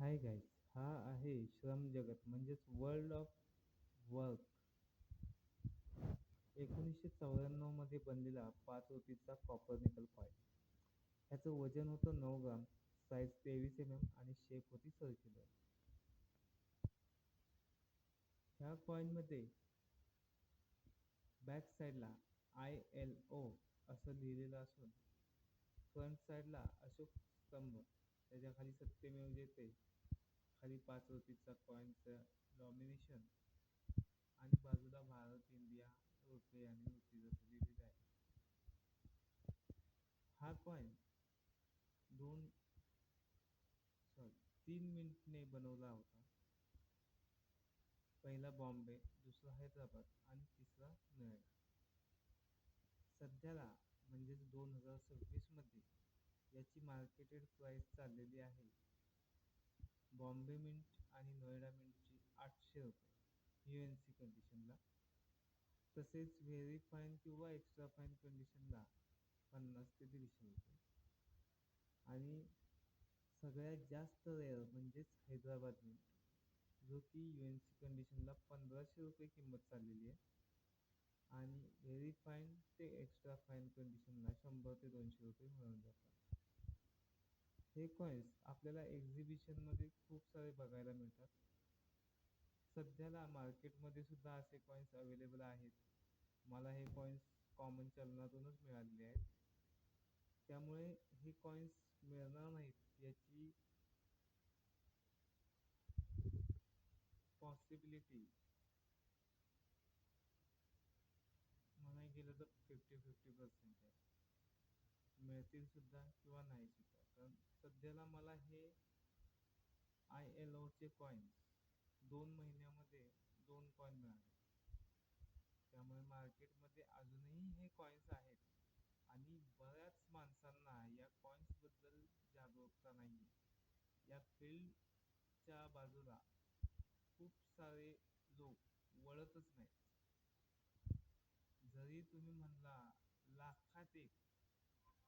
Hi guys, हा आहे श्रम जगत म्हणजेच वर्ल्ड ऑफ वर्क. 1994 मध्ये बनलेला 5 रुपीचा कॉपर निकल कॉइन. ह्याचं वजन होतं 9 ग्राम, साईज 23 mm आणि शेप होती सर्क्युलर. ह्या कॉइन मध्ये बॅक साईडला ILO असं लिहिलेलं असून फ्रंट साईडला अशोक स्तंभ, त्याच्या खाली सत्यमेव जयते, खाली 5 रुपीचा कॉइनचं डॉमिनेशन आणि बाजूला भारत, इंडिया, रुपये आणि रुपीज असं लिहिलेलं आहे. हा कॉइन दोन 3 मिनिटने बनवला होता. पहिला बॉम्बे, दुसरा हैदराबाद आणि तिसरा नोएडा. सध्याला म्हणजेच 2026 मध्ये याची मार्केटेड प्राइस चाललेली आहे बॉम्बे मिंट आणि नोएडा मिंटची 800 रुपये UNC कंडिशनला. तसेच व्हेरी फाईन किंवा एक्स्ट्रा फाईन कंडिशनला 50 ते 150 रुपये. आणि सगळ्यात जास्त रेअर म्हणजेच हैदराबाद मिंट, जो की UNC कंडिशनला 1500 रुपये किंमत चाललेली आहे. आणि व्हेरी फाईन ते एक्स्ट्रा फाईन कंडिशनला 100 ते 200 रुपये मिळून जातात. हे कॉइन्स आपल्याला एक्झिबिशनमध्ये खूप सारे बघायला मिळतात. सध्याला मार्केटमध्ये सुद्धा असे कॉइन्स अवेलेबल आहेत. मला हे कॉइन्स कॉमन चलनातूनच मिळालेले आहेत. त्यामुळे हे कॉइन्स मिळणार नाहीत याची पॉसिबिलिटी म्हणाय गेलं तर 50-50% आहे. मिळतील सुद्धा किंवा नाही सुद्धा. कारण सध्याला मला हे ILOचे कॉइन्स 2 महिन्यामध्ये 2 कॉइन मिळाले. त्यामुळे मार्केटमध्ये अजूनही हे कॉइन्स आहेत आणि बऱ्याच माणसांना या कॉइन्स बद्दल जागरूकता नाही. या फील्डच्या बाजूला खूप सारे लोक वळतच नाहीत. जरी तुम्ही म्हणला लाखात एक,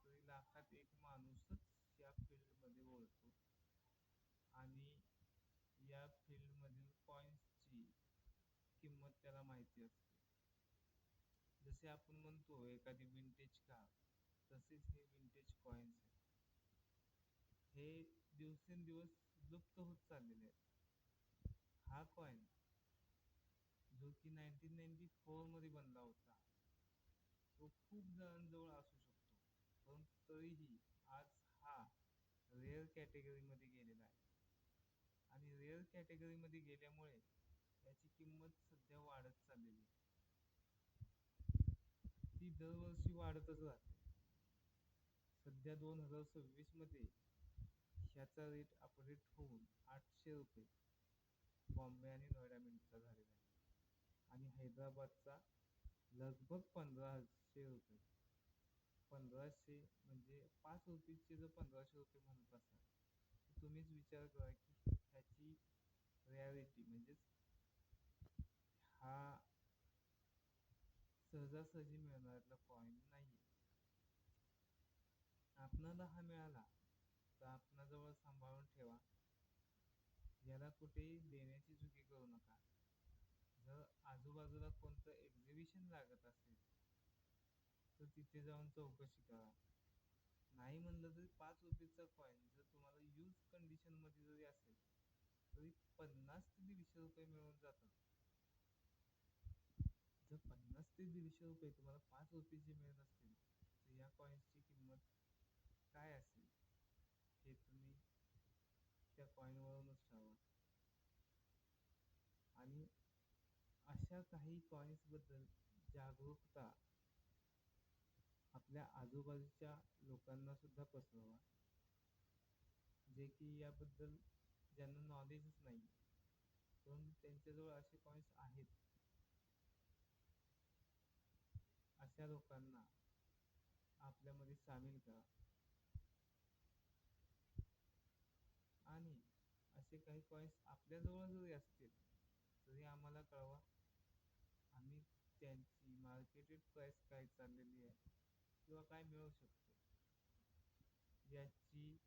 तरी लाखात एक माणूसच या फील्डमध्ये वळतो आणि या फील्डमधील कॉइन्सची किंमत त्याला माहिती असते. जसे आपण म्हणतो एखादी विंटेज कार, तसेच हे विंटेज कॉइन्स आहेत. हे दिवसेंदिवस लुप्त होत चाललेले आहेत. हा कॉइन जो की 1994 मध्ये बनला होता, तो खूप जणांजवळ असू शकतो, परंतु तरीही आज हा रेअर कॅटेगरीमध्ये गेलेला आहे. आणि रेअर कॅटेगरीमध्ये गेल्यामुळे याची किंमत सध्या वाढत चाललेली आहे. ती दरवर्षी वाढतच राहते. सध्या 2026 मध्ये ह्याचा रेट अपडेट होऊन 800 रुपये बॉम्बे आणि नोएडा मिंटचा झालेला आहे. आणि हैदराबादचा लगभग 1500 रुपये. 1500 म्हणजे 5 रुपीजचे जर 1500 रुपये म्हणत असाल तर तुम्हीच विचार करा की ह्याची रियालिटी म्हणजेच हा सहजासहजी मिळणारा कॉइन नाही. आपणाला हा मिळाला तर आपणाजवळ सांभाळून ठेवा. याला कुठेही देण्याची चुकी करू नका. जर आजूबाजूला कोणतं एक्झिबिशन लागत असेल तर तिथे जाऊन चौकशी करा. नाही म्हणलं तरी 5 रुपीचा कॉइन जर तुम्हाला यूज कंडिशन मध्ये जरी असेल तरी 50 ते 150 रुपये मिळून जातात. जर 50 ते 150 रुपये तुम्हाला 5 रुपीचे मिळत असतील तर या कॉइन्सची किंमत काय असेल हे तुम्ही त्या कॉइनवरूनच ठरवा. आणि अशा काही कॉइन्स बद्दल जागरूकता आपल्या आजूबाजूच्या लोकांना सुद्धा पसरवा, जे की याबद्दल ज्यांना नॉलेजच नाही परंतु त्यांच्याजवळ असे कॉइन्स आहेत, अशा लोकांना आपल्यामध्ये सामील करा. आणि असे काही कॉइन्स आपल्याजवळ जरी असतील तरी आम्हाला कळवा. आम्ही त्यांची मार्केटेड प्राइस काय चाललेली आहे किंवा काय मिळू शकतो याची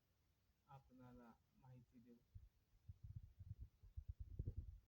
आपणाला